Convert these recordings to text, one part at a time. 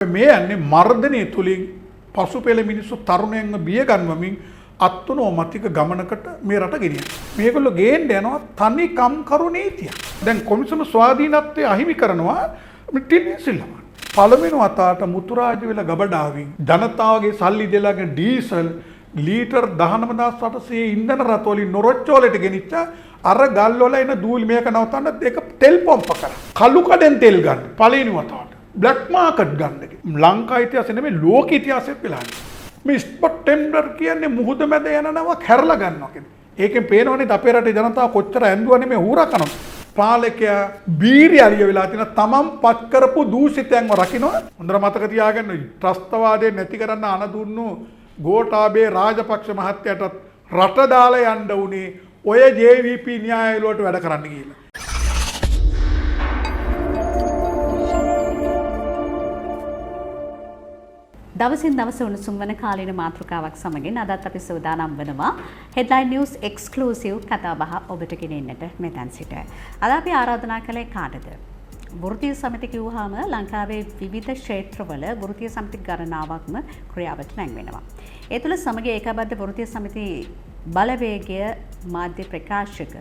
මේ යන්නේ මර්ධනය තුලින් පසුපෙළ මිනිස්සු තරුණයන්ව බිය ගන්වමින් අත්නෝමතික ගමනකට මේ රට ගෙනියන. මේගොල්ලෝ ගේන්න යනවා තනි කම්කරු නීතිය. දැන් කොමිසම ස්වාධීනත්වය අහිමි කරනවා මිටිනේ සිල්ලම. පළවෙනි වතාවට මුතුරාජ වෙලා ගබඩාවින් ජනතාවගේ සල්ලි දෙලාගෙන ඩීසල් ලීටර් 19800 ඉන්ධන රථ වලින් නොරොච්චෝලට ගෙනිච්ච අර ගල් වල එන දූලි මේක නවත්තන්න ඒක තෙල් පොම්ප කරා. කළු කඩෙන් තෙල් ගන්න පළවෙනි වතාවට. බ්ලැක් මාකට් ගන්න එක. ලංකා ඉතිහාසෙ නෙමෙයි ලෝක ඉතිහාසෙත් වෙලා මේ ස්පොට් ටෙන්ඩර් කියන්නේ මුහුද මැද යනනවා කැරලා ගන්නවා කියන්නේ. ඒකෙන් පේනවනේ අපේ රටේ ජනතාව කොච්චර ඇඳුවා නෙමෙයි හුරා කරනවා. පාලකයා බීරියලිය වෙලා තියෙන තමන් පත් කරපු දූෂිතයන්ව රකින්නවා. හොඳට මතක තියාගන්න ත්‍රස්තවාදය නැති කරන්න අනදුන්නු ගෝඨාභය රාජපක්ෂ මහත්තයාට රට දාලා යන්න උනේ ඔය JVP න්‍යාය වලට වැඩ කරන්න කියලා. දවසින් දවස උණුසුම් වන කාලීන මාතෘකාවක් සමගින් අදත් අපි සූදානම් වෙනවා හෙඩ්ලයින් නිවුස් එක්ස්ක්ලූසිව් කතාබහ ඔබට ගෙනෙන්නට මෙතන සිට. අද අපි ආරාධනා කළේ කාටද? වෘත්තීය සමිති කිව්වහම ලංකාවේ විවිධ ක්ෂේත්‍රවල වෘත්තීය සමිති ගණනාවක්ම ක්‍රියාවට නැංවෙනවා. ඒ තුළ සමග ඒකාබද්ධ වෘත්තීය සමිති බලවේගය මාධ්‍ය ප්‍රකාශක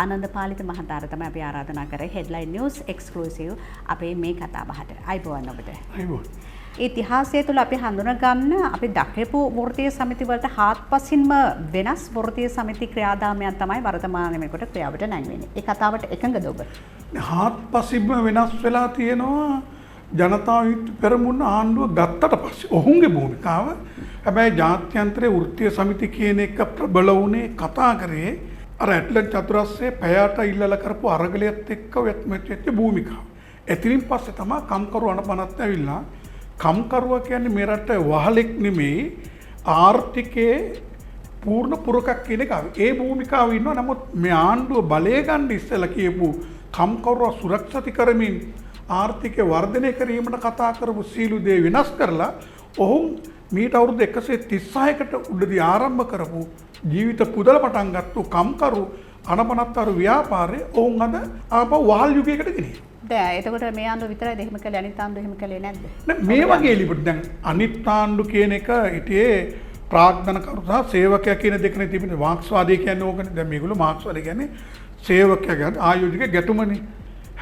ආනන්ද පාලිත මහතාට තමයි අපි ආරාධනා කරේ හෙඩ්ලයින් නිවුස් එක්ස්ක්ලූසිව් අපේ මේ කතාබහට. අයිබෝවන් ඔබට. අයිබෝවන්. ඉතිහාසය තුළ අපි හඳුනගන්න අපි දක්වපු වෘත්තීය සමිති වලට හාත්පසින්ම වෙනස් වෘත්තීය සමිති ක්‍රියාදාමයන් තමයි වර්තමාන වෙනකොට ක්‍රියාවට නැංවෙන්නේ. ඒ කතාවට එකඟද ඔබ? හාත්පසින්ම වෙනස් වෙලා තියෙනවා ජනතා පෙරමුණ ආණ්ඩුව ගත්තට පස්සේ ඔහුගේ භූමිකාව. හැබැයි ජාත්‍යන්තරයේ වෘත්තීය සමිති කියන එක ප්‍රබල වුණේ කතා කරේ අර ඇට්ලන්ට් චතුරස්‍රයේ පැයට ඉල්ලලා කරපු අරගලයත් එක්ක වෙච්ච භූමිකාව. එතනින් පස්සේ තමයි කම්කරු අනපනත් ඇවිල්ලා කම්කරුවා කියන්නේ මේ රට වහලෙක් නෙමෙයි ආර්ථිකයේ පූර්ණ පුරකක් කියන එක. ඒ භූමිකාව ඉන්නවා. නමුත් මේ ආණ්ඩුව බලය ගන්න ඉස්සෙල්ලා කියපු කම්කරුවා සුරක්ෂිත කරමින් ආර්ථිකය වර්ධනය කිරීමට කතා කරපු සීළු දේ වෙනස් කරලා ඔවුන් මීට අවුරුදු 136කට උඩදී ආරම්භ කරපු ජීවිත පුදල පටන් ගත්තු කම්කරු අනපනත්තර ව්‍යාපාරේ ඔවුන් අද ආපහු වහල් යුගයකට ගෙනියනවා. දැන් එතකොට මේ ආණ්ඩුව විතරයි එහෙම කළේ අනිත් ආණ්ඩුව එහෙම කළේ නැද්ද? මේ වගේ ලිපිට දැන් අනිත් ආණ්ඩු කියන එක හිටියේ ප්‍රාග්ධනකරු සහ සේවකයා කියන දෙකනේ තිබෙන්නේ. මාක්ස්වාදී කියන්නේ ඕකනේ. දැන් මේගොල්ලෝ මාක්ස්වාදී කියන්නේ සේවකයා කියන්නේ ආයෝජක ගැටුමනේ.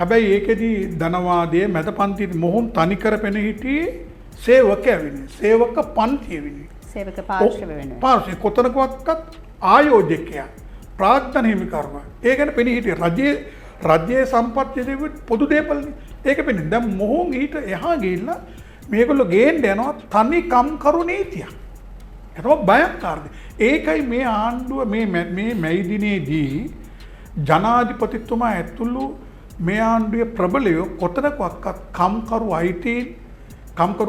හැබැයි ඒකෙදි ධනවාදයේ මැද පන්තියේ මොහොන් තනි කරපෙන හිටියේ සේවකයා වෙන්නේ. සේවක පන්තිය වෙන්නේ. සේවක පාර්ශ්ව වෙන්නේ. පාර්ශ්ව කොතනකවත් ආයෝජකයා ප්‍රාග්ධන හිමිකරුවා. ඒ කියන්නේ පෙනී හිටියේ රජයේ සම්පත්තිය දෙවිත් පොදු දේපල්නේ. ඒක පෙන්නේ. දැන් මොහොන් ඊට එහා ගිහිල්ලා මේගොල්ලෝ ගේන්න යනවා තනි කම්කරු නීතියක්. ඒක බයංකාරද. ඒකයි මේ ආණ්ඩුව මේ මැයි දිනේදී ජනාධිපතිතුමා ඇතුළු මේ ආණ්ඩුවේ ප්‍රබලයෝ කොතනකවත් කම්කරු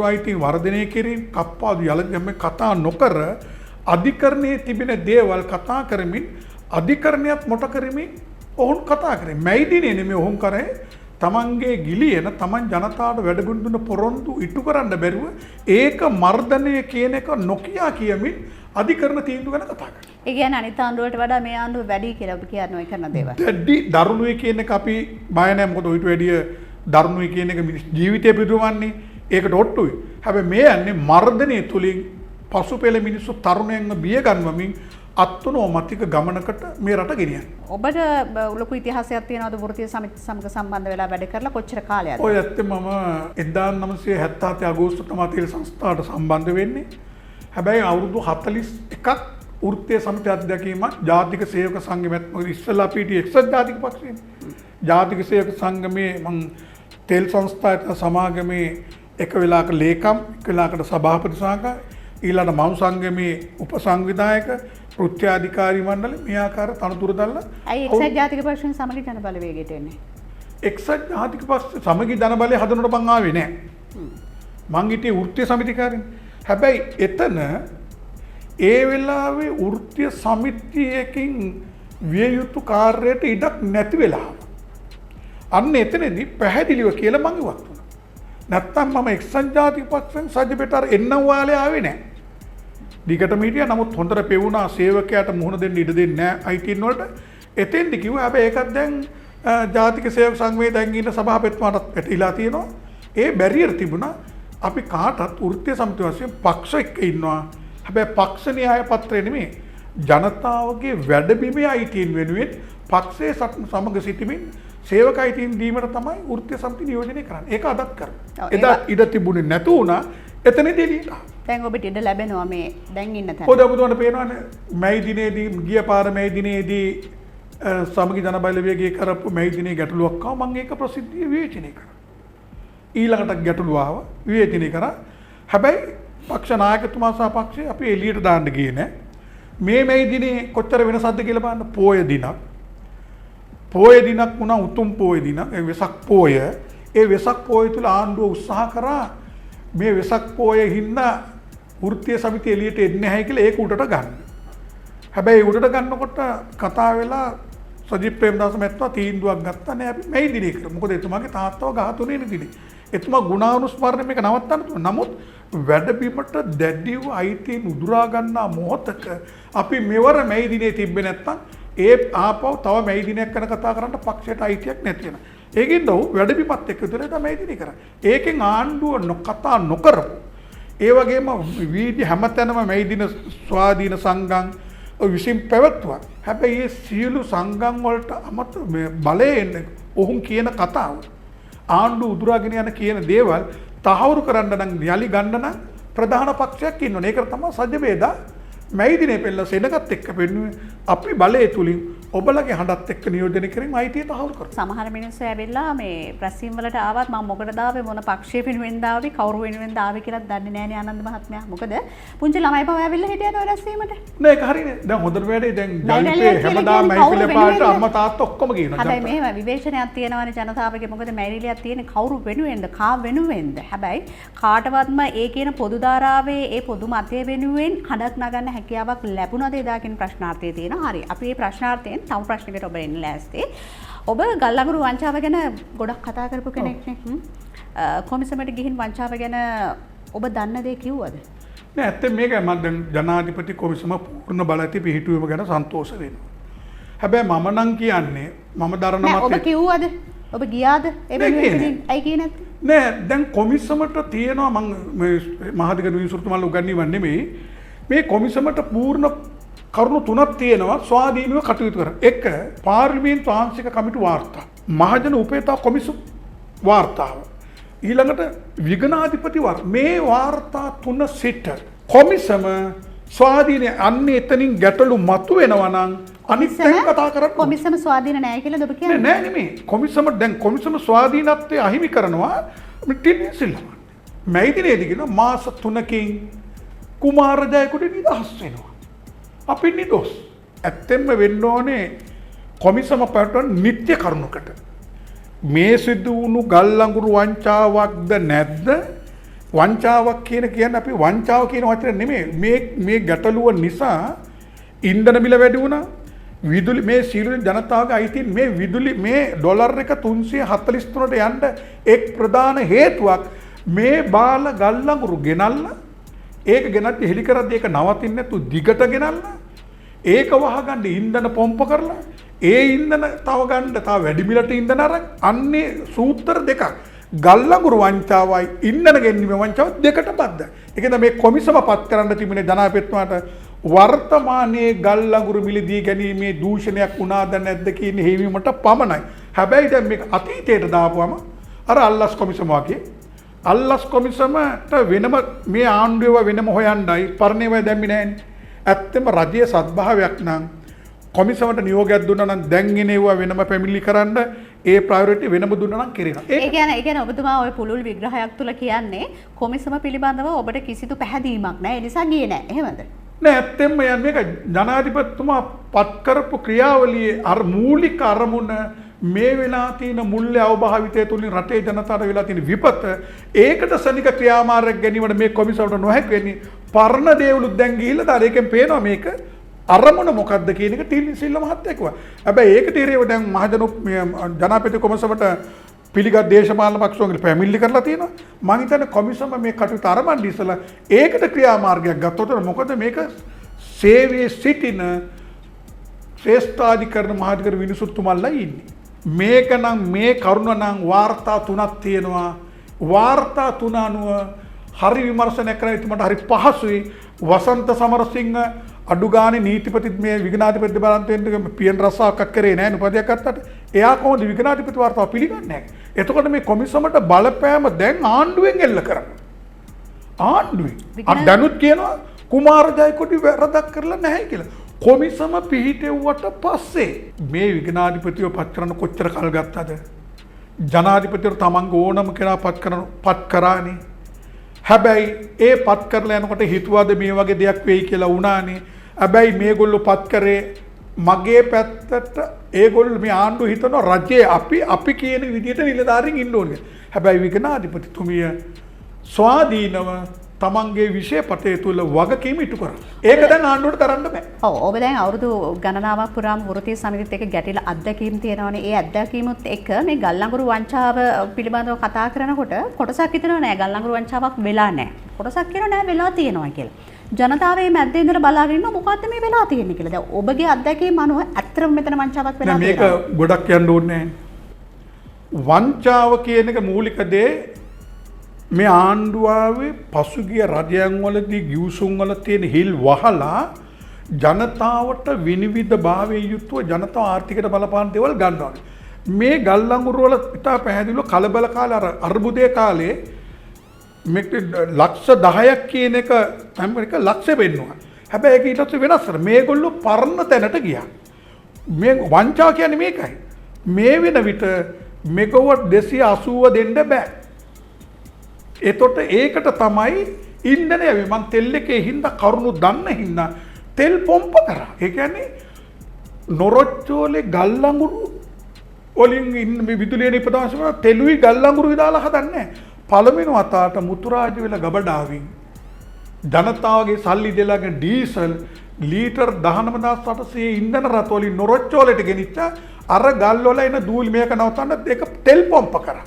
අයිතීන් වර්ධනය කිරීම කප්පාදු යලගම කතා නොකර අධිකරණයේ තිබෙන දේවල් කතා කරමින් අධිකරණයත් මොට කරමින් ඔවුන් කතා කරේ. මැයි දිනේ නෙමෙයි ඔවුන් කරේ තමන්ගේ ගිලියන තමන් ජනතාවට වැඩගුණ දුන්න පොරොන්දු ඉටු කරන්න බැරුව ඒක මර්ධනය කියන එක නොකියා කියමින් අධිකරණ තීන්දුව ගැන කතා කරා. ඒ කියන්නේ අනිත් ආණ්ඩුවට වඩා මේ ආණ්ඩුව වැඩි කියලා ඔබ කියන්නේ ඔය කරන දේවල්. දැඩි දරුණුයි කියන එක අපි බය නැහැ. මොකද ඊට වැඩිය දරුණුයි කියන එක ජීවිතය පිටුවන්නේ ඒකට ඔට්ටුයි. හැබැයි මේ යන්නේ මර්ධනය තුලින් පසුපෙළ මිනිස්සු තරුණයන්ව බිය ගන්වමින් අත්නෝමතික ගමනකට මේ රට ගෙනියන. ඔබට ලොකු ඉතිහාසයක් තියෙනවද වෘත්තීය සමිති සමග සම්බන්ධ වෙලා වැඩ කරලා කොච්චර කාලයක්ද? ඔය ඇත්තම මම 1977 අගෝස්තු තමයි තෙල් සංස්ථාවට සම්බන්ධ වෙන්නේ. හැබැයි අවුරුදු 41ක් වෘත්තීය සමිති අධ්‍යක්ෂකීමත් ජාතික සේවක සංගමයත් මොකද ඉස්සෙල්ලා අපි එක්සත් ජාතික පක්ෂයේ ජාතික සේවක සංගමේ මම තෙල් සංස්ථාවට සමාගමේ එක වෙලාවක ලේකම් එක වෙලාවකට සභාපති සහකාර ඊළඟ මව් සංගමේ උපසංවිධායක කෘත්‍යාධිකාරී මණ්ඩල මේ ආකාර තනතුරු දැල්ලා ඇයි එක්සත් ජාතික පක්ෂයෙන් සමගි ජන බලවේගයට එන්නේ? එක්සත් ජාතික පක්ෂ සමගි ජන බලය හදනකොට මං ආවේ නෑ. මං හිටියේ වෘත්තීය සමිතිකාරයන්. හැබැයි එතන ඒ වෙලාවේ වෘත්තීය සමිතියකින් විය යුතු කාර්යයට ඉඩක් නැති වෙලාව. අන්න එතනදී පැහැදිලිව කියලා මං ඉවත් වුණා. නැත්තම් මම එක්සත් ජාතික පක්ෂෙන් සජ්ජපෙට එන්නම් වාලේ ආවේ නෑ. දිගටම හිටියා. නමුත් හොඳට පෙවුනා සේවකයාට මුහුණ දෙන්න ඉඩ දෙන්නේ නැහැ අයිතීන් වලට. එතෙන්දි කිව්වා හැබැයි ඒකත් දැන් ජාතික සේවක සංഘයේ දැන් ඉන්න සභාපතිතුමාටත් පැටලිලා තියෙනවා. ඒ බැරියර් තිබුණා. අපි කාටත් වෘත්තීය සමිති වශයෙන් පක්ෂ එක්ක ඉන්නවා. හැබැයි පක්ෂ න්‍යාය පත්‍රය නෙමෙයි. ජනතාවගේ වැඩබිමේ අයිතීන් වෙනුවෙන් පක්ෂයේ සමග සිටමින් සේවක අයිතීන් දීමට තමයි වෘත්තීය සමිති නියෝජනය කරන්නේ. ඒක අදත් කරනවා. එදා ඉඩ තිබුණේ නැතු වුණා. එතනදී එළියට ආවා. දැන් ඔබට ඉඩ ලැබෙනවා මේ දැන් ඉන්න තැන. පොද ඔබතුමාට පේනවනේ මැයි දිනේදී ගිය පාර මැයි දිනේදී සමගි ජන බලවේගයේ කරපු මැයි දිනේ ගැටලුවක් ආවා. මම ඒක ප්‍රසිද්ධිය විවේචනය කරා. ඊළඟට ගැටලුව ආවා විවේචනය කරා. හැබැයි පක්ෂ නායකතුමා සහ පක්ෂය අපි එළියට දාන්න ගියේ නෑ. මේ මැයි දිනේ කොච්චර වෙනසක්ද කියලා බලන්න. පෝය දිනක්. පෝය දිනක් වුණා උතුම් පෝය දිනක්. ඒ වෙසක් පෝය. ඒ වෙසක් පෝය තුල ආණ්ඩුව උත්සාහ කරා මේ වෙසක් පෝයේ හින්දා වෘත්තීය සමිතිය එළියට එන්නේ නැහැ කියලා ඒක උඩට ගන්න. හැබැයි උඩට ගන්නකොට කතා වෙලා සජිත් ප්‍රේමදාස මහත්මයා තීන්දුවක් ගත්තා නෑ අපි මේ දිනේ කරමු. මොකද එතුමාගේ තාත්තව ගහතුනේ නේ දිනේ. එතුමා ගුණානුස්මරණය මේක නවත්තන්න තුන. නමුත් වැඩබිමට දැඩිව අයිතීන් උදුරා ගන්නා මොහොතක අපි මෙවර මේ දිනේ තිබ්බේ නැත්තම් ඒ ආපහු තව මේ දිනයක් ගැන කතා කරන්න පක්ෂයට අයිතියක් නැති වෙනවා. ඒකින්ද වැඩබිමත් එක්ක විතරයි තමයි දිනේ කරන්නේ. ඒකෙන් ආණ්ඩුව කතා නොකරපු ඒ වගේම වීදි හැමතැනම මේ දින ස්වාධීන සංගම් විසින් පැවැත්වුවා. හැබැයි මේ සියලු සංගම් වලට අමත මේ බලයෙන් ඔවුන් කියන කතාව ආණ්ඩුව උදුරාගෙන යන කියන දේවල් තහවුරු කරන්න නම් යලි ගන්න නම් ප්‍රධාන පක්ෂයක් ඉන්නවනේ. ඒකට තමයි සජ්ජ වේදා මේ දිනේ පෙළ සෙනගත් එක්ක පෙන්නුවේ අපි බලයේ තුලින් ඔබලගේ හඬත් එක්ක නියෝජනය කරමින් අයිතිය තහවුරු කරනවා. සමහර මිනිස්සු ඇවිල්ලා මේ ප්‍රැස්වීම් වලට ආවත් මම මොකටද ආවේ මොන පක්ෂයේ වෙනුවෙන්ද ආවේ කවුරු වෙනුවෙන්ද ආවේ කියලා දන්නේ නැහැ නේ ආනන්ද මහත්මයා. මොකද පුංචි ළමයි පව ඇවිල්ලා හිටියද ඔය රැස්වීමට? නෑ ඒක හරිනේ. දැන් හොඳට වැඩේ දැන් ජනිතේ හැමදාම මයිපිලේ පාට අම්මා තාත්තා ඔක්කොම කියනවා. හැබැයි මෙහෙම විවේචනයක් තියෙනවානේ ජනතාවගේ. මොකද මැරිලියක් තියෙන්නේ කවුරු වෙනුවෙන්ද කා වෙනුවෙන්ද? හැබැයි කාටවත්ම ඒ කියන පොදු ධාරාවේ ඒ පොදු මතය වෙනුවෙන් හඬක් නගන්න හැකියාවක් ලැබුණාද එදා කියන ප්‍රශ්නාර්ථය තියෙනවා. හරි. අපි මේ ප්‍රශ්නාර්ථයෙන් තව ප්‍රශ්නයකට ඔබ එන්න ලෑස්ති. ඔබ ගල්ලඟුරු වංචාව ගැන ගොඩක් කතා කරපු කෙනෙක් නේ. කොමිසමට ගිහින් වංචාව ගැන ඔබ දන්න දේ කිව්වද? නෑ ඇත්තට මේක මම දැන් ජනාධිපති කොමිසම පූර්ණ බලති පිහිටුවීම ගැන සන්තෝෂ වෙනවා. හැබැයි මම නම් කියන්නේ මම දරන මතේ ඔබ කිව්වද? ඔබ ගියාද? ඒ වෙනුවෙන් ඇයි කියේ නැත්තේ? නෑ දැන් කොමිසමට තියෙනවා මම මේ මහාධිකරණ විනිසුරුතුමාලා උගන්වන්නේ නෙමෙයි. මේ කොමිසමට පූර්ණ කරුණු තුනක් තියෙනවා ස්වාධීනව කටයුතු කරන. එක පාර්ලිමේන්තු ආංශික කමිටු වාර්තා. මහජන උපේතා කොමිසම වාර්තාව. ඊළඟට විගණාධිපති මේ වාර්තා තුන සිට කොමිසම ස්වාධීන අන්නේ එතනින් ගැටලු මතු වෙනවා නම් අනිත් පැත්ත කතා කරන්න. කොමිසම ස්වාධීන නැහැ කියලාද ඔබ කියන්නේ? නෑ නෙමෙයි. කොමිසම දැන් කොමිසම ස්වාධීනත්වය අහිමි කරනවා ටින්නේ සිල්ලම. මේ දිනේදී කියන මාස 3කින් කුමාර ජයකොඩි නිදහස් වෙනවා. අපි නිදොස්. ඇත්තෙන්ම වෙන්න ඕනේ කොමිසම පැවැත්වෙන නිත්‍ය කරුණකට. මේ සිදු වුණු ගල්ලඟුරු වංචාවක්ද නැද්ද? වංචාවක් කියන්නේ අපි වංචාව කියන වචනේ නෙමෙයි. මේ ගැටලුව නිසා ඉන්ධන මිල වැඩි වුණා. විදුලි මේ සියලු ජනතාවගේ අයිතින් මේ විදුලි මේ ඩොලර් එක 343ට යන්න එක් ප්‍රධාන හේතුවක් මේ බාල ගල්ලඟුරු ගෙනල්ලා ඒක ගෙනත් හෙලි කරද්දී ඒක නවතින්නේ නැතු දිගට ගෙනල්ලා ඒක වහගන්න ඉන්ධන පොම්ප කරලා ඒ ඉන්ධන තව ගන්න තව වැඩි මිලට ඉන්ධන අරන් අන්නේ සූත්‍ර දෙකක් ගල්ලඟුරු වංචාවයි ඉන්ධන ගෙන්වීම වංචාව දෙකට බද්ධයි. ඒකෙන්ද මේ කොමිසම පත් කරන්න තිබුණේ ජනාධිපතිතුමාට වර්තමානයේ ගල්ලඟුරු මිලදී ගැනීමේ දූෂණයක් වුණාද නැද්ද කියන හේවීමට පමණයි. හැබැයි දැන් මේක අතීතයට දාපුවම අර අල්ලස් කොමිසම වගේ අල්ලස් කොමිසමට වෙනම මේ ආණ්ඩුව වෙනම හොයන්නයි පරණේව දැම්මේ නැහැනේ. ඇත්තම රජයේ සත්භාවයක් නම් කොමිසමට නියෝගයක් දුන්නා නම් දැන් එනේවා වෙනම පැමිණිලි කරන්න ඒ ප්‍රයොරිටි වෙනම දුන්නා නම් කෙරෙනවා. ඒ කියන්නේ ඔබතුමා ওই පුළුල් විග්‍රහයක් තුල කියන්නේ කොමිසම පිළිබඳව ඔබට කිසිදු පැහැදීමක් නැහැ. ඒ නිසා ගියේ නැහැ. එහෙමද? නෑ ඇත්තෙන්ම යන්නේ මේක ජනාධිපතිතුමා පත් කරපු ක්‍රියාවලියේ අර මූලික අරමුණ මේ වෙලා තියෙන මුල්‍ය අවභාවිතය තුලින් රටේ ජනතාවට වෙලා තියෙන විපත ඒකට සනික ක්‍රියාමාර්ගයක් ගැනීමට මේ කොමිසමට නොහැකි වෙන්නේ පරණ දේවලුත් දැන් ගිහිල්ලා දාර ඒකෙන් පේනවා මේක අරමුණ මොකක්ද කියන එක ටිල්ලි සිල්ල මහත්තයා කිව්වා. හැබැයි ඒක තීරේව දැන් ජනාධිපති කොමිසමට පිළිගත් දේශපාලන පක්ෂවල පැමිණිලි කරලා තියෙනවා. මම හිතන්නේ කොමිසම මේ කටයුතු ආරම්භ ඉස්සලා ඒකට ක්‍රියාමාර්ගයක් ගත්තොත් මොකද මේක සේවයේ සිටින ශ්‍රේෂ්ඨාධිකරණ මහාධිකරණ විනිසුරුතුමාලා ඉන්නේ. මේක නම් මේ කරුණ නම් වාර්තා තුනක් තියෙනවා. වාර්තා තුන අනුව හරි විමර්ශනය කරන එතුමට හරි පහසුයි. වසන්ත සමරසිංහ අඩු ගානේ නීතිපති මේ විගණාධිපති බලන්තෙන් පියන් රස්සාවක් කරේ නැහැ උපදයක් ගත්තට එයා කොහොමද විගණාධිපති වාර්තාව පිළිගන්නේ නැහැ. එතකොට මේ කොමිසමට බලපෑම දැන් ආණ්ඩුවෙන් එල්ල කරනවා. ආණ්ඩුවෙන් දැනුත් කියනවා කුමාර ජයකොඩි වැරදක් කරලා නැහැ කියලා. කොමිසම පිහිටෙව්වට පස්සේ මේ විගණාධිපතිව පත් කරන්න කොච්චර කල් ගත්තද? ජනාධිපතිවරු තමන්ගේ ඕනම කෙනා පත් කරානේ. හැබැයි ඒ පත් කරලා යනකොට හිතුවද මේ වගේ දෙයක් වෙයි කියලා වුණානේ. හැබැයි මේගොල්ලෝ පත් කරේ මගේ පැත්තට ඒගොල්ලෝ මේ ආණ්ඩුව හිතනවා රජයේ අපි කියන විදිහට නිලධාරීන් ඉන්න ඕනේ. හැබැයි විගණාධිපතිතුමිය ස්වාධීනව තමන්ගේ විෂයපතේ තුල වගකීම ඉටු කරා. ඒක දැන් ආණ්ඩුවට කරන්න බෑ. ඔබ දැන් අවුරුදු ගණනාවක් පුරාම වෘත්තීය සමිතියත් එක්ක ගැටිලා අත්දැකීම් තියෙනවානේ. ඒ අත්දැකීමුත් එක්ක මේ ගල්ලංගුරු වංචාව පිළිබඳව කතා කරනකොට කොටසක් හිතනවා නෑ ගල්ලංගුරු වංචාවක් වෙලා නෑ. කොටසක් කියනවා නෑ වෙලා තියෙනවා කියලා. ජනතාවේ මැද්දේ ඉඳලා බලාගෙන ඉන්නවා මොකද්ද මේ වෙලා තියෙන්නේ කියලා. දැන් ඔබගේ අත්දැකීම් අනුව ඇත්තටම මෙතන වංචාවක් වෙලා තියෙනවා. මේක ගොඩක් යන්න ඕනේ නෑ. වංචාව කියන එක මූලික දේ මේ ආණ්ඩුවේ පසුගිය රජයන් වලදී ගිවිසුම් වල තියෙන හිල් වහලා ජනතාවට විනිවිද භාවයේ යුතුව ජනතාව ආර්ථිකයට බලපාන දේවල් ගන්නවා. මේ ගල්ලංගුරු වල ඉතා පැහැදිලිව කලබල කාලේ අර්බුදයේ කාලේ මේක ලක්ෂ 10ක් කියන එක ඇමරික ලක්ෂෙ වෙන්නවා. හැබැයි ඒක ඊට පස්සේ වෙනස් කරා. මේගොල්ලෝ පරණ තැනට ගියා. මේ වංචාව කියන්නේ මේකයි. මේ වෙන විට මෙගාවට් 280 දෙන්න බෑ. එතකොට ඒකට තමයි ඉන්ධනය මං තෙල් එකේ හින්දා කරුණු දන්න හින්දා තෙල් පොම්ප කරා. ඒ කියන්නේ නොරොච්චෝලේ ගල්ලංගුරු වලින් මේ විදුලිය නිපදවන තෙලුයි ගල්ලංගුරුයි දාලා හදන්නේ. පළවෙනි වතාවට මුතුරාජ වෙල ගබඩාවින් ජනතාවගේ සල්ලි දෙලාගෙන ඩීසල් ලීටර් 19800 ඉන්ධන රථ වලින් නොරොච්චෝලේට ගෙනිච්ච අර ගල් වල එන දූලි මේක නවත්තන්න ඒක තෙල් පොම්ප කරා.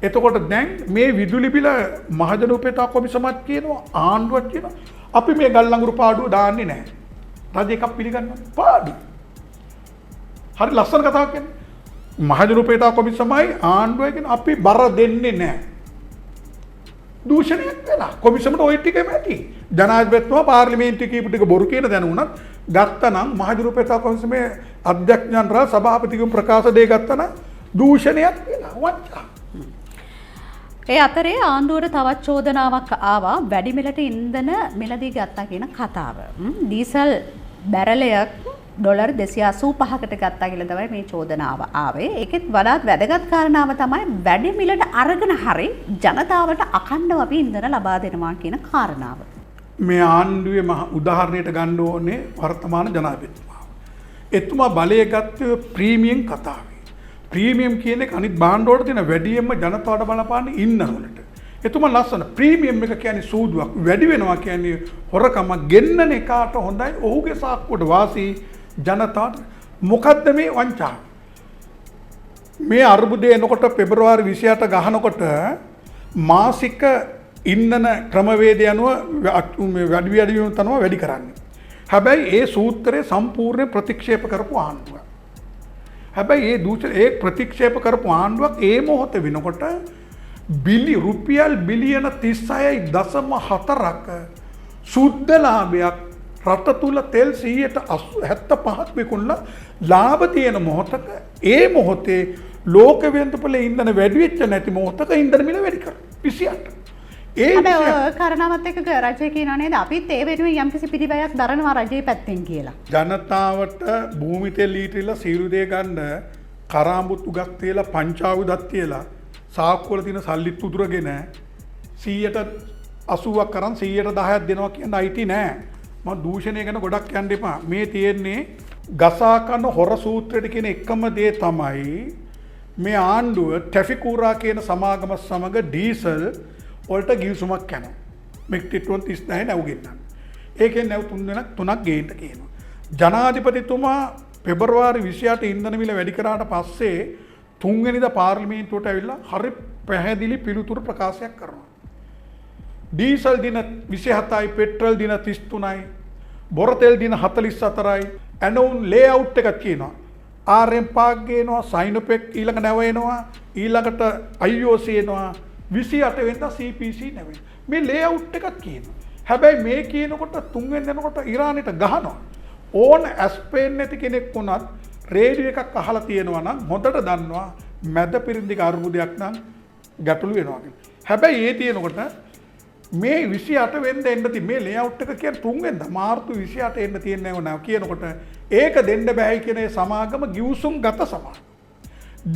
එතකොට දැන් මේ විදුලි බිල මහජන උපේතා කොමිසමත් කියනවා ආණ්ඩුවත් කියනවා අපි මේ ගල්ලංගුරු පාඩුව දාන්නේ නැහැ. රජ එකක් පිළිගන්නවා පාඩු. හරි ලස්සන කතාවක් කියන්නේ. මහජන උපේතා කොමිසමයි ආණ්ඩුවයි කියන අපි බර දෙන්නේ නැහැ. දූෂණයක් වෙලා කොමිසමට ওই ටිකම ඇති. ජනාධිපතිතුමා පාර්ලිමේන්තුවේ කියපු ටික බොරු කියන දැනුණත් ගත්තනම් මහජන උපේතා කොමිසමේ අධ්‍යක්ෂ ජනරාල් සභාපතිතුමා ප්‍රකාශ දෙය ගත්තනම් දූෂණයක් වෙලා වංචා. ඒ අතරේ ආණ්ඩුවට තවත් චෝදනාවක් ආවා වැඩි මිලට ඉන්ධන මිලදී ගත්තා කියන කතාව. ඩීසල් බැරලයක් ඩොලර් 285කට ගත්තා කියලා තමයි මේ චෝදනාව ආවේ. ඒකෙත් වඩාත් වැදගත් කාරණාව තමයි වැඩි මිලට අරගෙන හරි ජනතාවට අඛණ්ඩව අපි ඉන්ධන ලබා දෙනවා කියන කාරණාව. මේ ආණ්ඩුවේ මහ උදාහරණයට ගන්න ඕනේ වර්තමාන ජනාධිපතිතුමා. එතුමා බලය ගත්තේ ප්‍රීමියම් කතාවේ. ප්‍රීමියම් කියන එක අනිත් භාණ්ඩවලට තියෙන වැඩියෙන්ම ජනතාවට බලපාන ඉන්ධන වලට. එතුමා ලස්සන ප්‍රීමියම් එක කියන්නේ සූදුවක් වැඩි වෙනවා කියන්නේ හොරකම ගෙන්නන එකට හොඳයි ඔහුගේ සාක්කුවට වාසී ජනතාවට. මොකද්ද මේ වංචාව? මේ අර්බුදය එනකොට පෙබරවාරි 28 ගහනකොට මාසික ඉන්ධන ක්‍රමවේදය අනුව වැඩි වීම තමයි වැඩි කරන්නේ. හැබැයි ඒ සූත්‍රය සම්පූර්ණ ප්‍රතික්ෂේප කරපු ආණ්ඩුව. හැබැයි ඒ ප්‍රතික්ෂේප කරපු ආණ්ඩුවක් ඒ මොහොතේ වෙනකොට රුපියල් බිලියන 36.4ක සුද්ධ ලාභයක් රට තුල තෙල් 175ක් විකුණලා ලාභ තියෙන මොහොතක ඒ මොහොතේ ලෝක වෙළඳපොලේ ඉන්ධන වැඩි වෙච්ච නැති මොහොතක ඉන්ධන මිල වැඩි කරා 28. ඒ කාරණාවත් එක්ක රජය කියනවා නේද අපිත් ඒ වෙනුවෙන් යම්කිසි පිළිවෙලක් දරනවා රජයේ පැත්තෙන් කියලා. ජනතාවට භූමි තෙල් ලීටරලා සීරු දෙය ගන්න කරාඹුත් උගක් තියලා පංචාවුදක් තියලා සාක්කුවල තියෙන සල්ලිත් උදුරගෙන 180ක් කරන් 110ක් දෙනවා කියන අයිති නෑ. මම දූෂණය ගැන ගොඩක් යන්න එපා. මේ තියෙන්නේ ගසා කන හොර සූත්‍රයට කියන එකම දේ තමයි මේ ආණ්ඩුව ටැෆිකූරා කියන සමාගම සමග ඩීසල් වලට ගිවිසුමක් යනවා. මෙක්ටිට් 39 නැව් ගෙන්නන්න. ඒකෙන් නැව් තුනක් ගේන්න කියනවා. ජනාධිපතිතුමා පෙබරවාරි 28 ඉන්ධන මිල වැඩි කරාට පස්සේ තුන්වෙනිදා පාර්ලිමේන්තුවට ඇවිල්ලා හරි පැහැදිලි පිළිතුරු ප්‍රකාශයක් කරනවා. ඩීසල් දින 27යි පෙට්‍රල් දින 33යි බොර තෙල් දින 44යි ඇනෝන් ලේඅවුට් එකක් කියනවා. RM පාක් ගේනවා සයිනොපෙක් ඊළඟ නැව එනවා ඊළඟට IOC එනවා 28 වෙනිදා CPC නැවෙන. මේ ලේඅවුට් එකක් කියනවා. හැබැයි මේ කියනකොට 3 වෙනි දෙනකොට ඉරානෙට ගහනවා. ඕන ඇස් පේන්නේ නැති කෙනෙක් වුණත් රේඩියෝ එකක් අහලා තියෙනවා නම් හොඳට දන්නවා මැද පිරින්දික අර්බුදයක් නම් ගැටලු වෙනවා කියලා. හැබැයි ඒ තියෙනකොට මේ 28 වෙනිදා එන්න තියෙන මේ ලේඅවුට් එක කියන්නේ 3 වෙනිදා මාර්තු 28 එන්න තියෙන්නේ නැහැ කියනකොට ඒක දෙන්න බෑයි කියන ඒ සමාගම ගිවිසුම් ගත සමාගම.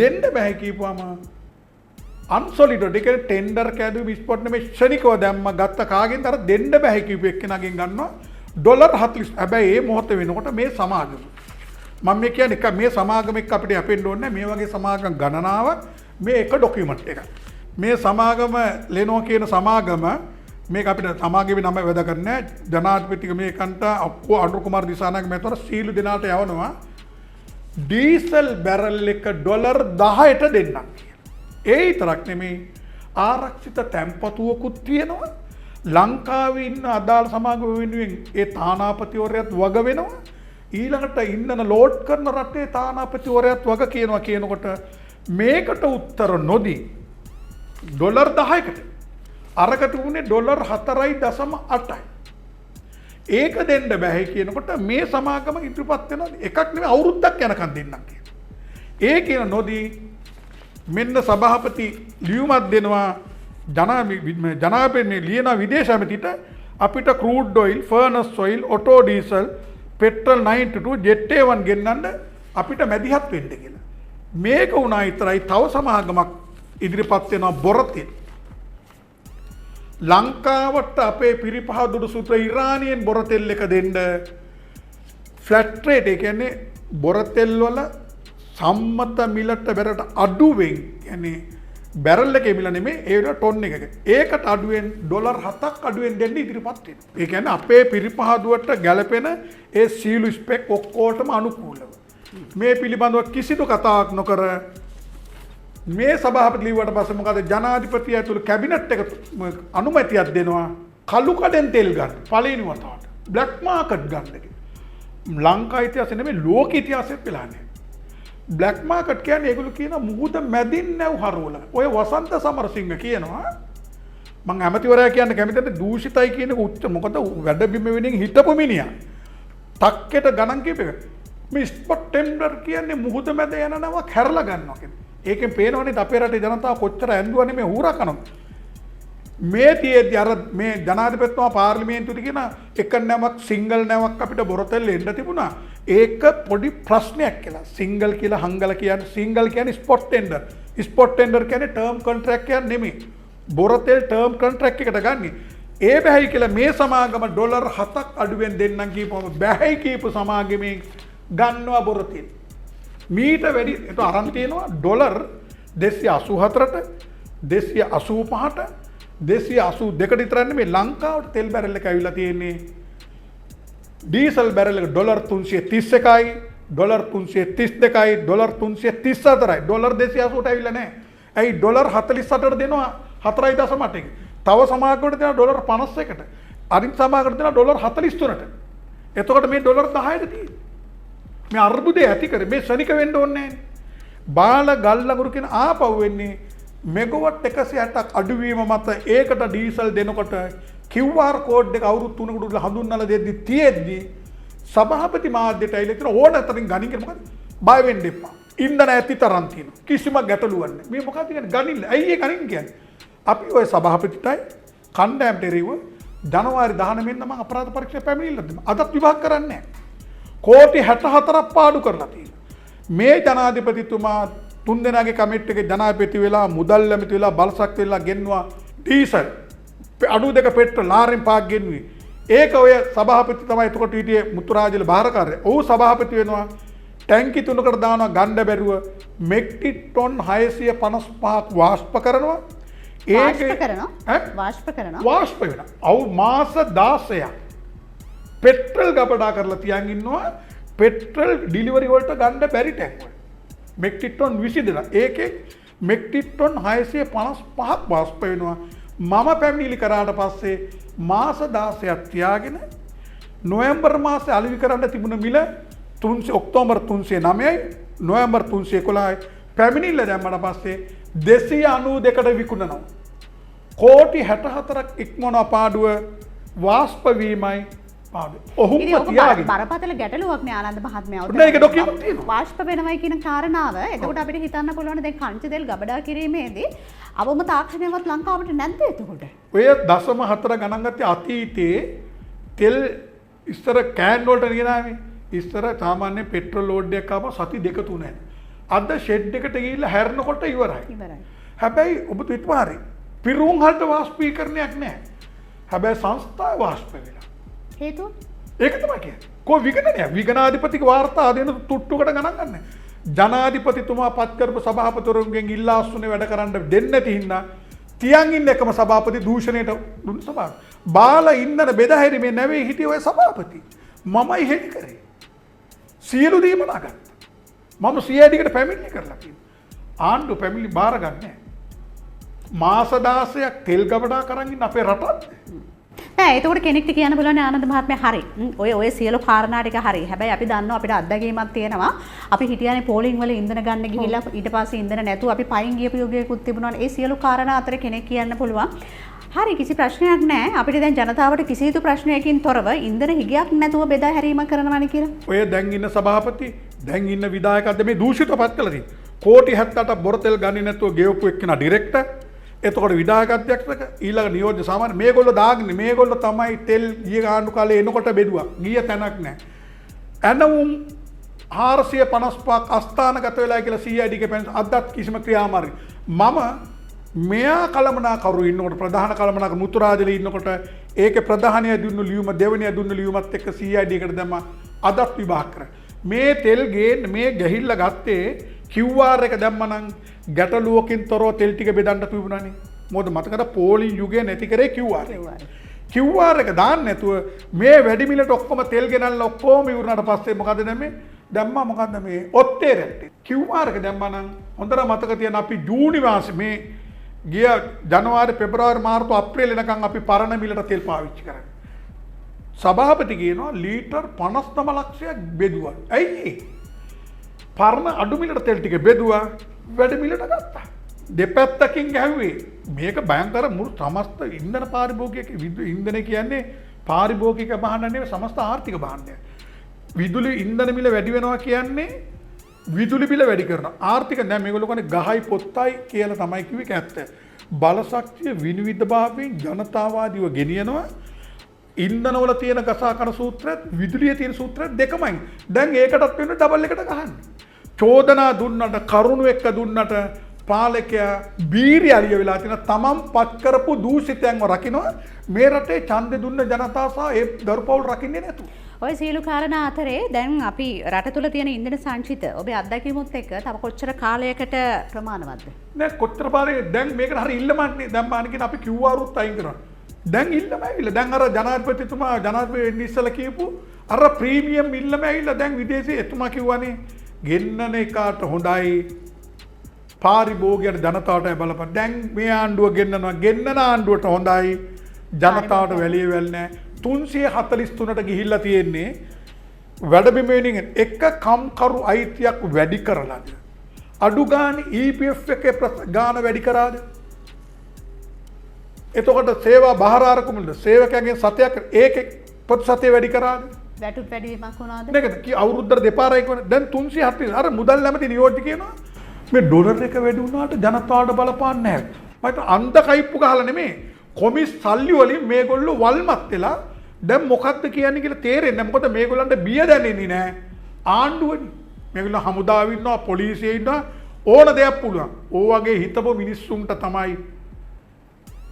දෙන්න බෑ කියපුවාම අන්සොලිඩ් එක ටෙන්ඩර් කැදුව ස්පොට් නෙමෙයි ක්ෂණිකව දැම්ම ගත්ත කාගෙන්ද අර දෙන්න බෑ කියපු එක්කෙනාගෙන් ගන්නවා ඩොලර් 40. හැබැයි මේ මොහොත වෙනකොට මේ සමාගම මම මේ කියන්නේ මේ සමාගම එක්ක අපිට යපෙන්න ඕනේ මේ වගේ සමාගම් ගණනාවක් මේ එක ඩොකියුමන්ට් එකක්. මේ සමාගම ලෙනෝ කියන සමාගම මේක අපිට සමාගමේ නම වැදගත් නැහැ. ජනාධිපතික මේකන්ට අනුර කුමාර දිසානායක මහත්මයා සීළු දිනාට යවනවා ඩීසල් බැරල් එක ඩොලර් 10ට දෙන්නම් කියලා. ඒ විතරක් නෙමෙයි ආරක්ෂිත තැන්පතුවකුත් තියෙනවා. ලංකාවේ ඉන්න අදාළ සමාගම වෙනුවෙන් ඒ තානාපතිවරයාත් වග වෙනවා. ඊළඟට ඉන්නන ලෝඩ් කරන රටේ තානාපතිවරයාත් වග කියනවා කියනකොට මේකට උත්තර නොදී ඩොලර් 10කට අරකට උනේ ඩොලර් 4.8යි. ඒක දෙන්න බෑ කියනකොට මේ සමාගම ඉදිරිපත් වෙනවා එකක් නෙවෙයි අවුරුද්දක් යනකම් දෙන්නම් කියලා. ඒ කියන නොදී මෙන්න සභාපති ලියුමක් දෙනවා ජනාධිපති ලියන විදේශ ඇමතිට අපිට crude oil, furnace oil, auto diesel, petrol 92 jet A1 ගෙන්නන්න අපිට මැදිහත් වෙන්න කියලා. මේක වුණා විතරයි තව සමාගමක් ඉදිරිපත් වෙනවා බොරතෙල්. ලංකාවට අපේ පිරිපහදුරු සූත්‍ර ඉරානියෙන් බොරතෙල් එක දෙන්න ෆ්ලැට් රේට් ඒ කියන්නේ බොරතෙල් වල සම්මත මිලට බැරට අඩුවෙන් කියන්නේ බැරල් එකේ මිල නෙමෙයි ඒ වල ටොන් එකක. ඒකට අඩුවෙන් ඩොලර් 7ක් අඩුවෙන් දෙන්න ඉදිරිපත් වෙනවා. ඒ කියන්නේ අපේ පිරිපහදුවට ගැළපෙන ඒ සීලු ස්පෙක් ඔක්කොටම අනුකූලව. මේ පිළිබඳව කිසිදු කතාවක් නොකර මේ සභාපති ලිව්වට පස්සේ මොකද ජනාධිපතිය ඇතුළු කැබිනට් එක අනුමැතියක් දෙනවා කළු කඩෙන් තෙල් ගන්න පළවෙනි වතාවට බ්ලැක් මාකට් ගන්න එක. ලංකා ඉතිහාසෙ නෙමෙයි ලෝක ඉතිහාසෙත් වෙලා නැහැ. බ්ලැක් මාකට් කියන්නේ ඒගොල්ලෝ කියන මුහුද මැදින් නැව් හරවල. ඔය වසන්ත සමරසිංහ කියනවා මම ඇමතිවරයා කියන්න කැමතිද දූෂිතයි කියන එක උච්ච මොකද වැඩ බිම වෙනින් හිටපු මිනිහා. තක්කෙට ගණන් කීපයක මේ ස්පොට් ටෙන්ඩර් කියන්නේ මුහුද මැද යන නමක් හැරලා ගන්නවා කියන්නේ. ඒකෙන් පේනවනේ අපේ රටේ ජනතාව කොච්චර ඇඳුවනේ මේ හුරා කරනවා. මේ තියෙද්දි අර මේ ජනාධිපතිතුමා පාර්ලිමේන්තුවට කියන එක නැවක් සිංගල් නැවක් අපිට බොරතෙල් එන්න තිබුණා. ඒක පොඩි ප්‍රශ්නයක් කියලා. සිංගල් කියලා හංගල කියන්නේ සිංගල් කියන්නේ ස්පොට් ටෙන්ඩර්. ස්පොට් ටෙන්ඩර් කියන්නේ ටර්ම් කොන්ට්‍රැක්ට් කියන්නේ නෙමෙයි. බොරතෙල් ටර්ම් කොන්ට්‍රැක්ට් එකට ගන්නේ. ඒ බෑයි කියලා මේ සමාගම ඩොලර් 7ක් අඩුවෙන් දෙන්නම් කියපුවම බෑයි කියපු සමාගමෙන් ගන්නවා බොරතෙල්. මීට වැඩි ඒක අරන් තියෙනවා ඩොලර් 284ට 285ට 282ට විතර නෙමෙයි ලංකාවට තෙල් බැරල් එක ඇවිල්ලා තියෙන්නේ ඩීසල් බැරල් එක ඩොලර් 331යි ඩොලර් 332යි ඩොලර් 334යි ඩොලර් 280ට ඇවිල්ලා නැහැ. ඇයි ඩොලර් 48ට දෙනවා 4.8ක. තව සමාගමකට දෙනවා ඩොලර් 51ට. අනිත් සමාගමකට දෙනවා ඩොලර් 43ට. එතකොට මේ ඩොලර් 10ට තියෙන්නේ. මේ අර්බුදය ඇති කර මේ ශනික වෙන්න ඕනේ නැහැ. බාල ගල් ලඟුරු කියන ආපහු වෙන්නේ මෙගාවට් 160ක් අඩුවීම මත ඒකට ඩීසල් දෙනකොට QR කෝඩ් එක අවුරුදු 3කට හඳුන්වලා දෙද්දි තියෙද්දි සභාපති මාධ්‍යට ඇවිල්ලා තියෙන ඕන අතරින් ගණන් කියලා මොකද බය වෙන්න එපා. ඉන්ධන ඇති තරම් තියෙනවා. කිසිම ගැටලුවක් නැහැ. මේ මොකක්ද කියන්නේ ගණින්න. ඇයි ඒ ගණන් කියන්නේ? අපි ওই සභාපතිටයි කණ්ඩායමට එරෙහිව ජනවාරි 19 වෙනිදා මම අපරාධ පරීක්ෂා පැමිණිල්ල දෙන්න. අදත් විභාග කරන්නේ නැහැ. කෝටි 64ක් පාඩු කරලා තියෙනවා. මේ ජනාධිපතිතුමා 3 දෙනාගේ කමිටු එකේ ජනාධිපති වෙලා මුදල් ඇමති වෙලා බලසක් වෙලා ගෙන්නවා ඩීසල් අඩු දෙක පෙට්‍රල් ලාරෙන් පාක් ගෙන්නුවේ. ඒක ඔය සභාපති තමයි එතකොට හිටියේ මුතුරාජල බාරකාරයා. ඔහු සභාපති වෙනවා ටැංකි 3කට දානවා ගන්න බැරුව මෙට්‍රික් ටොන් 655ක් වාෂ්ප කරනවා. වාෂ්ප වෙනවා. අවු මාස 16ක් පෙට්‍රල් ගබඩා කරලා තියන් ඉන්නවා පෙට්‍රල් ඩිලිවරි වලට ගන්න බැරි ටැංක් වල. Metric ton 22. ඒකේ මෙට්‍රික් ටොන් 655ක් වාෂ්ප වෙනවා. මම පැමිණිලි කරාට පස්සේ මාස 16ක් තියාගෙන නොවැම්බර් මාසේ අලෙවි කරන්න තිබුණ මිල ඔක්තෝබර් 309යි නොවැම්බර් 311යි පැමිණිල්ල දැම්මට පස්සේ 292ට විකුණනවා. කෝටි 64ක් ඉක්මන පාඩුව වාස්ප වීමයි පාඩුව. ඔහුම තියාගෙන බරපතල ගැටලුවක් නේ ආනන්ද මහත්මයා. ඔන්න ඒක ඩොකියුමන්ට් තියෙනවා. වාෂ්ප වෙනවයි කියන කාරණාව. එතකොට අපිට හිතන්න පුළුවන් දැන් කංචි තෙල් ගබඩා කිරීමේදී අවම තාක්ෂණයවත් ලංකාවට නැද්ද එතකොට? ඔය 0.4 ගණන් ගත්තේ අතීතයේ තෙල් ඉස්සර කෑන් වලට ගෙනාවේ. ඉස්සර සාමාන්‍ය පෙට්‍රල් ලෝඩ් එකක් ආවම සති 2-3 අද ෂෙඩ් එකට ගිහිල්ලා හැරෙනකොට ඉවරයි. හැබැයි ඔබතුමා හරි පිරුම් හල්ට වාෂ්පීකරණයක් නැහැ. හැබැයි සංස්ථාව වාෂ්ප වෙලා. හේතුව? ඒක තමයි කියන්නේ. කො විගණනය විගණාධිපතික වාර්තා දෙන තුට්ටුකට ගණන් ගන්න. ජනාධිපතිතුමා පත් කරපු සභාපතිවරුන්ගෙන් ඉල්ලා අස්සුනේ වැඩ කරන්න දෙන්නේ නැති හින්දා තියන් ඉන්න එකම සභාපති දූෂණයට දුන්න සභාව. බාලා ඉන්නන බෙදහැරීමේ නැවේ හිටිය ඔය සභාපති. මමයි හෙලි කරේ. සියලු දේ මනාගත්තා. මම CIDකට පැමිණිලි කරලා තියෙනවා. ආණ්ඩුව පැමිණිලි බාරගන්නේ මාස 16ක් තෙල් ගබඩා කරන් ඉන්න අපේ රටත්. නෑ එතකොට කෙනෙක්ට කියන්න බලන්නේ ආනන්ද මහත්මයා හරි. ඔය සියලු කාරණා ටික හරි. හැබැයි අපි දන්නවා අපිට අත්දැකීමක් තියෙනවා. අපි හිටියානේ පෝලිං වල ඉන්ධන ගන්න ගිහිල්ලා ඊට පස්සේ ඉන්ධන නැතුව අපි පයින් ගියපු යුගයකුත් තිබුණානේ. ඒ සියලු කාරණා අතර කෙනෙක් කියන්න පුළුවන්. හරි කිසි ප්‍රශ්නයක් නෑ. අපිට දැන් ජනතාවට කිසිදු ප්‍රශ්නයකින් තොරව ඉන්ධන හිගයක් නැතුව බෙදා හැරීම කරනවානේ කියලා. ඔය දැන් ඉන්න සභාපති, දැන් ඉන්න විධායකයන්ද මේ දූෂිතපත් කළා තියෙන්නේ. කෝටි 78ක් බොරතෙල් ගන්නේ නැතුව ගෙවපු එක්කෙනා ඩිරෙක්ටර්. එතකොට විධායක අධ්‍යක්ෂක ඊළඟ නියෝජ්‍ය සාමාන්‍ය මේගොල්ලෝ දාගන්නේ මේගොල්ලෝ තමයි තෙල් ගිය ආණ්ඩු කාලේ එනකොට බෙදුවා. ගිය තැනක් නැහැ. ඇනවුම් 455ක් අස්ථානගත වෙලා කියලා CIDගේ පැන්ස් අදත් කිසිම ක්‍රියාමාර්ග. මම මෙයා කළමනාකරු ඉන්නකොට ප්‍රධාන කළමනාකරු මුතුරාජලේ ඉන්නකොට ඒකේ ප්‍රධානිය දුන්නු ලියුම දෙවෙනිය දුන්නු ලියුමත් එක්ක CID එකට දැම්මා අදත් විභාග කරා. මේ තෙල් ගේන්න මේ ගහිල්ල ගත්තේ QR එක දැම්මනම් ගැටලුවකින් තොරව තෙල් ටික බෙදන්න තිබුණානේ. මොකද මතකද පෝලිං යුගයේ නැති කරේ QR. QR එක දාන්න නැතුව මේ වැඩි මිලට ඔක්කොම තෙල් ගෙනල්ලා ඔක්කොම ඉවරනට පස්සේ මොකද දැම්මේ? දැම්මා මොකද්ද මේ ඔත්තේ රැට්ටේ. QR එක දැම්මනම් හොඳට මතක තියන්න අපි ජූනි මාසේ මේ ගිය ජනවාරි පෙබරවාරි මාර්තු අප්‍රේල් වෙනකන් අපි පරණ මිලට තෙල් පාවිච්චි කරන්නේ. සභාපති කියනවා ලීටර් 59 ලක්ෂයක් බෙදුවා. ඇයි පරණ අඩු මිලට තෙල් ටික බෙදුවා වැඩි මිලට ගත්තා. දෙපැත්තකින් ගැහුවේ. මේක භයංකර මුළු සමස්ත ඉන්ධන පාරිභෝගික ඉන්ධන කියන්නේ පාරිභෝගික භාණ්ඩ නෙවෙයි සමස්ත ආර්ථික භාණ්ඩයක්. විදුලි ඉන්ධන මිල වැඩි වෙනවා කියන්නේ විදුලි බිල වැඩි කරනවා. ආර්ථික දැන් මේගොල්ලෝ කියන්නේ ගහයි පොත්තයි කියලා තමයි කිව්වේ ඇත්ත. බලශක්තිය විනිවිදභාවයෙන් ජනතාවාදීව ගෙනියනවා. ඉන්ධනවල තියෙන ගසා කන සූත්‍රයත් විදුලියේ තියෙන සූත්‍රයත් දෙකමයි. දැන් ඒකටත් වෙන ඩබල් එකට ගහන්නේ. චෝදනා දුන්නට කරුණු එක්ක දුන්නට පාලකයා බීරි අලිය වෙලා තියෙන තමන් පත් කරපු දූෂිතයන්ව රකින්නවා මේ රටේ ඡන්දෙ දුන්න ජනතාව සහ ඒ දරුපවුල් රකින්නේ නැතුව. ඔය සියලු කාරණා අතරේ දැන් අපි රට තුල තියෙන ඉන්ධන සංචිත ඔබේ අත්දැකීමුත් එක්ක තව කොච්චර කාලයකට ප්‍රමාණවත්ද? නෑ කොච්චර පාරේ දැන් මේකට හරි ඉල්ලමන්නේ දැන් මාන කියන අපි QR උත් අයින් කරනවා. දැන් ඉල්ලම ඇවිල්ලා දැන් අර ජනාධිපතිතුමා ජනාධිපති වෙන්න ඉස්සලා කියපු අර ප්‍රීමියම් ඉල්ලම ඇවිල්ලා දැන් විදේශයේ එතුමා කිව්වනේ ගෙන්නන එකට හොඳයි පාරිභෝගිකයට ජනතාවට බලපන්. දැන් මේ ආණ්ඩුව ගෙන්නන ආණ්ඩුවට හොඳයි ජනතාවට වැළිය වැල් නැහැ. 343ට ගිහිල්ලා තියෙන්නේ වැඩබිම වෙනින් එක කම්කරු අයිතියක් වැඩි කරලාද? අඩු ගානේ EPF එකේ ගාන වැඩි කරාද? එතකොට සේවා බාහිර කුමල්ද සේවකයන්ගේ සතයක් ඒකේ ප්‍රතිශතය වැඩි කරාද? වැටුප් වැඩිවීමක් වුණාද? නේද? කි අවුරුද්දට දෙපාරයි කියන්නේ දැන් 340 අර මුදල් නැමැති නියෝජ්‍ය කියනවා මේ ඩොලර් එක වැඩි වුණාට ජනතාවට බලපාන්නේ නැහැ. මට අන්ධ කයිප්පු ගහලා නෙමෙයි. කොමිස් සල්ලි වලින් මේගොල්ලෝ වල්මත් වෙලා දැන් මොකක්ද කියන්නේ කියලා තේරෙන්නේ නැහැ. මොකද මේගොල්ලන්ට බිය දැනෙන්නේ නැහැ. ආණ්ඩුවනේ. මේගොල්ලෝ හමුදාවේ ඉන්නවා, පොලිසියේ ඉන්නවා ඕන දෙයක් පුළුවන්. ඕ වගේ හිතපො මිනිස්සුන්ට තමයි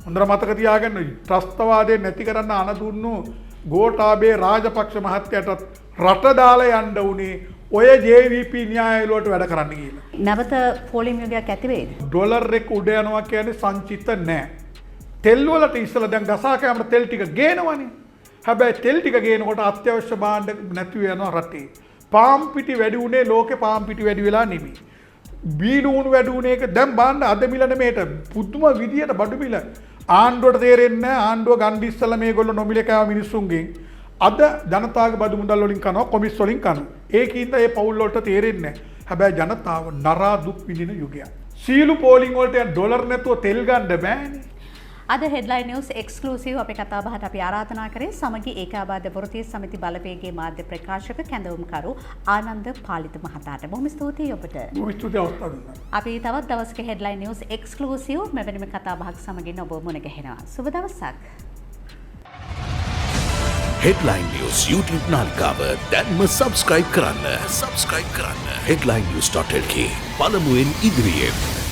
හොඳට මතක තියාගන්න ත්‍රස්තවාදය නැති කරන්න අන දුන්නු ගෝඨාභය රාජපක්ෂ මහත්තයාටත් රට දාලා යන්න උනේ ඔය JVP න්‍යාය වලට වැඩ කරන්න කියලා. නැවත පෝලිම් යුගයක් ඇති වෙයිද? ඩොලර් එක උඩ යනවා කියන්නේ සංචිත නැහැ. තෙල් වලට ඉස්සලා දැන් ගසා කෑමට තෙල් ටික ගේනවනේ. හැබැයි තෙල් ටික ගේනකොට අත්‍යවශ්‍ය භාණ්ඩ නැති වෙනවා රටේ. පාම් පිටි වැඩි උනේ ලෝකේ පාම් පිටි වැඩි වෙලා නෙමෙයි. බීලුණු වැඩි උනේ එක දැන් බාන්න අද මිල නෙමෙයිට පුදුම විදියට බඩු මිල ආණ්ඩුවට තේරෙන්නේ නැහැ. ආණ්ඩුව ගන්න ඉස්සලා මේගොල්ලෝ නොමිලේ කෑව මිනිස්සුන්ගෙන් අද ජනතාවගේ බදු මුදල් වලින් කනවා කොමිස් වලින් කනවා. ඒකින්ද මේ පවුල් වලට තේරෙන්නේ නැහැ. හැබැයි ජනතාව නරා දුක් විඳින යුගයක්. සීලු පෝලිං වලට ඩොලර් නැතුව තෙල් ගන්න බෑනේ. අද හෙඩ්ලයින් නිවුස් එක්ස්ක්ලූසිව් අපේ කතා බහට අපි ආරාධනා කරේ සමගි ඒකාබද්ධ වෘත්තීය සමිති බලවේගයේ මාධ්‍ය ප්‍රකාශක කැඳවුම්කරු ආනන්ද පාලිත මහතාට. බොහොම ස්තුතියි ඔබට. බොහොම ස්තුතියි අවස්ථාව දුන්නා. අපි තවත් දවසක හෙඩ්ලයින් නිවුස් එක්ස්ක්ලූසිව් මෙවැනිම කතා බහක් සමගින් ඔබ මුණ ගැහෙනවා. සුබ දවසක්. හෙඩ්ලයින් නිවුස් YouTube නාලිකාව දැන්ම සබස්ක්‍රයිබ් කරන්න. Headline News.lk පළමුවෙන් ඉදිරියෙන්